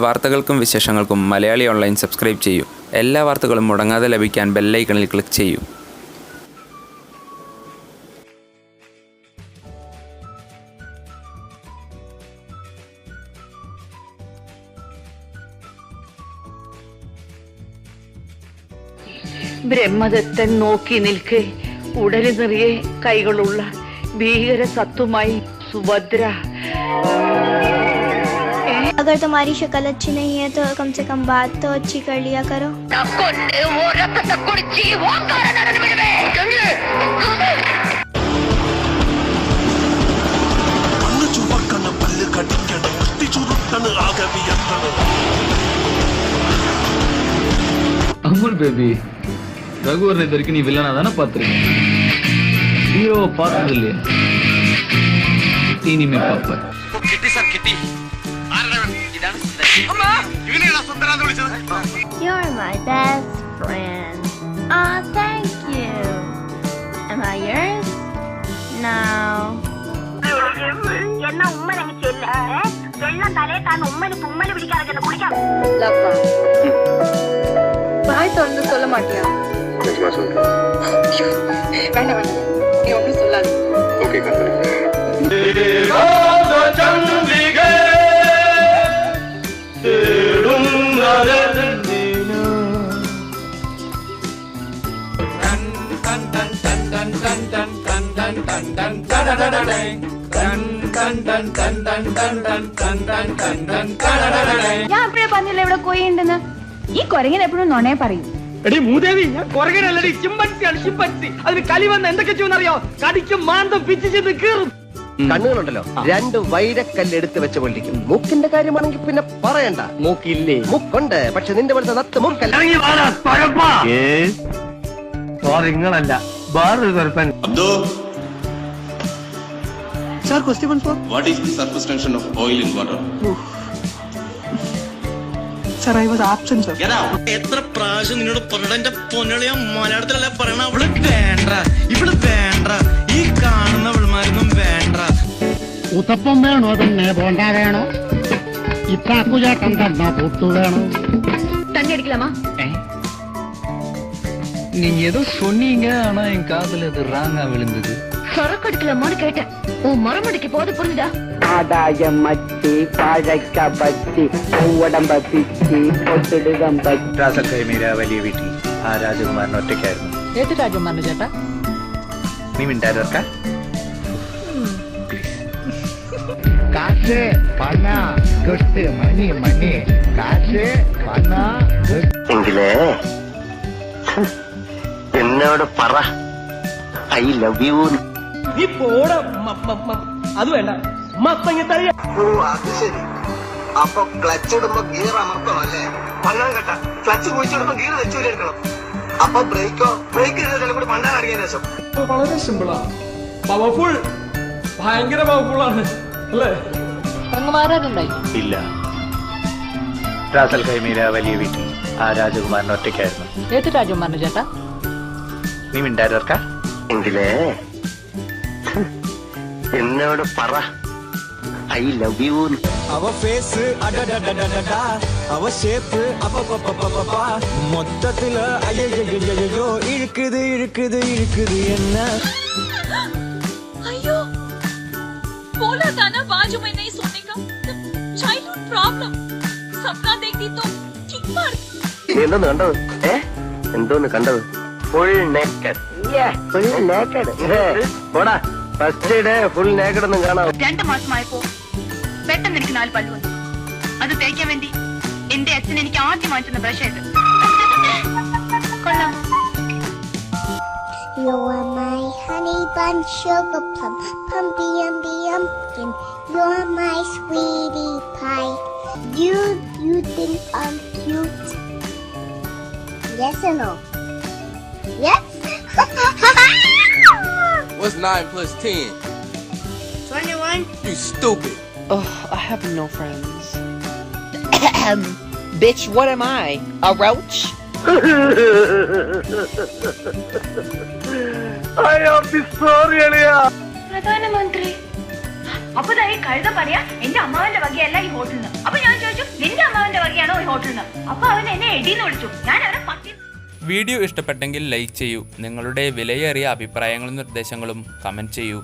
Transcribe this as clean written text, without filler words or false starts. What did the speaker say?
വാർത്തകൾക്കും വിശേഷങ്ങൾക്കും Malayali online subscribe ചെയ്യൂ. എല്ലാ വാർത്തകളും മുടങ്ങാതെ ലഭിക്കാൻ ബെൽ ഐക്കണിൽ ക്ലിക്ക് ചെയ്യൂ. ബ്രഹ്മദത്തൻ നോക്കി നിൽക്കെ ഉടല് നിറയെ കൈകളുള്ള ഭീകര സത്വമായി സുഭദ്ര. अगर तुम्हारी शक्ल अच्छी नहीं है तो कम से कम बात तो अच्छी कर लिया करो. அமுல் பேபி, ரகுவரன் இது வரைக்கும் நீ வில்லனா தானே பார்த்துருக்க, ஹீரோவை பார்த்தது இல்லையா? இனிமே பாப்ப. You're my best friend. Ah, thank you. Am I yours? No. என்ன உம்மனங்க செல்ல வெள்ளம் தலே தான் உம்மனு தும்மனு பிடிக்காத குடிக்க பாய் தொடர்ந்து சொல்ல மாட்டியா? வேண்டாம் வேண்டாம், நீ ஒன்றும் சொல்லாது. ஓகே ഞാൻ അപ്പഴേ പറഞ്ഞില്ല ഇവിടെ കൊയ്യുണ്ടെന്ന്. ഈ കൊരങ്ങൻ എപ്പോഴും നുണയെ പറയും. എടി മൂദേവി, ഞാൻ കൊരങ്ങനല്ലടി, ചിമ്പൻസിയാണ് ചിമ്പൻസി. അതിന് കലി വന്ന് എന്തൊക്കെ ചെയ്യുന്നറിയോ? കടിക്കും മാന്തം പിച്ച് ചെയ്ത് കീറും. കണ്ണുകളുണ്ടല്ലോ, രണ്ട് വൈരക്കല്ലെടുത്ത് വെച്ച് പൊള്ളിക്കും. മൂക്കിന്റെ കാര്യമാണെങ്കിൽ പിന്നെ പറയണ്ട. മൂക്കില്ലേ? മൂക്കുണ്ട്, പക്ഷെ നിന്റെ പോലത്തെ നത്ത് മൂക്കല്ല. നിങ്ങളല്ല വേറൊരു കുഴപ്പം. Sir, question once more. What is the surface tension of oil in water? Sir, I was absent, sir. Get out. എത്ര പ്രാവശ്യം നിന്നോട് പറഞ്ഞ പൊന്നളിയ മലയാളത്തിലല്ല പറയണ. ഇവിടെ വേണ്ട, ഇവിടെ വേണ്ട, ഈ കാണുന്നവൾമാരൊന്നും വേണ്ട. ഉത്തപ്പം വേണോ? പിന്നെ ബോണ്ട വേണോ? ഇത്താക്കുചാട്ടം തന്ന പുട്ടു വേണോ? തന്നെ അടിക്കലാമാ? நீங்க ஏதோ சொன்னீங்க, ஆனா என் காதுல அது ராங்கா விழுந்தது. சொரக்கு அடிக்கலாமான்னு கேட்டேன். உன் மரமடிக்கு போது புரிஞ்சுதா? ആദായം മച്ചി പഴക്ക പച്ചി പൂവടമ്പ പിച്ചി പൊട്ടിടുകം പച്ചി. റാസൽ കൈമീര വലിയ വീട്ടിൽ ആ രാജകുമാരൻ ഒറ്റയ്ക്കായിരുന്നു. ഏത് രാജകുമാരൻ ചേട്ടാ? നീ മിണ്ടായിരുക്ക. കാശ് പണ കെട്ട് മണി മണി കാശ് പണ എങ്കിലേ എന്നോട് പറ ഐ ലവ് യു. നീ പോട. അത് വേണ്ട, മത്തങ്ങ തറിയ. ഓ, അത് ശരി. അപ്പൊ ക്ലച്ച് ഇടുമ്പോ ഗിയർ അമർത്തണം അല്ലേ? പണ്ടാൻ കേട്ട ക്ലച്ച് കുഴിച്ചിടുമ്പോ ഗിയർ വെച്ചുകൊണ്ടിരിക്കണം. അപ്പൊ ബ്രേക്കോ? ബ്രേക്ക് ചിലപ്പോൾ പണ്ടാൻ അറിയാൻ ശേഷം. വളരെ സിമ്പിളാ, പവർഫുൾ, ഭയങ്കര പവർഫുൾ ആണ് അല്ലേ? പെങ്ങന്മാരുണ്ടായി ഇല്ല. റാസൽ കൈമീര വലിയ വീട്ടിൽ ആ രാജകുമാരൻ ഒറ്റയ്ക്കായിരുന്നു. ഏത് രാജകുമാരൻ ചേട്ടാ? നീ മിണ്ടായിരുക്ക. എങ്കിലേ എന്നോട് പറ ഐ ലവ് യു. അവ ഫേസ് അടടടടടടാ, അവ ഷേപ്പ് അപ്പപ്പപ്പപ്പപ്പ, മൊത്തത്തില് അയ്യോ ഇഴുക്കുത് ഇഴുക്കുത് ഇഴുക്കുത് എന്ന. अयो, बोला था ना बाजू में नहीं सोने का. Childhood problem. सपना देखती तो किक मार. എന്തോന്ന് കണ്ടത്? എന്തോന്ന് കണ്ടത്? Full naked. Full naked. പോടാ, ഫസ്റ്റ് ഡേ ഫുൾ നേക്കഡ് ഒന്നും കാണാം. 2 മാസമായപ്പോ പെട്ടെന്ന് എനിക്ക് 4 പല്ല് വന്നു. അത് തേക്കാൻ വേണ്ടി എന്റെ അച്ഛൻ എനിക്ക് ആദ്യം വാങ്ങിച്ചെന്ന ബ്രഷ് ആയിട്ട്. കൊള്ളാം. You are my honey bun, sugar plum, pumpy umby umpkin. You're my sweetie pie. You think I'm cute? Yes or no? Yes? What's 9 plus 10? 21. You stupid. Oh, I have no friends. Bitch, what am I? A roach? I am sorry, Elia. പ്രധാനമന്ത്രി അപ്പൊ ഈ കഴുത പറയാ എന്റെ അമ്മാവന്റെ വകയല്ല ഈ ഹോട്ടലിൽ നിന്ന്. അപ്പൊ ഞാൻ ചോദിച്ചു നിന്റെ അമ്മാവന്റെ വകയാണോ ഈ ഹോട്ടലിൽ നിന്ന്? അപ്പൊ അവൻ എന്നെ എടീന്ന് വിളിച്ചു. ഞാൻ അവനെ പട്ടി. വീഡിയോ ഇഷ്ടപ്പെട്ടെങ്കിൽ ലൈക്ക് ചെയ്യൂ. നിങ്ങളുടെ വിലയേറിയ അഭിപ്രായങ്ങളും നിർദ്ദേശങ്ങളും കമൻറ്റ് ചെയ്യൂ.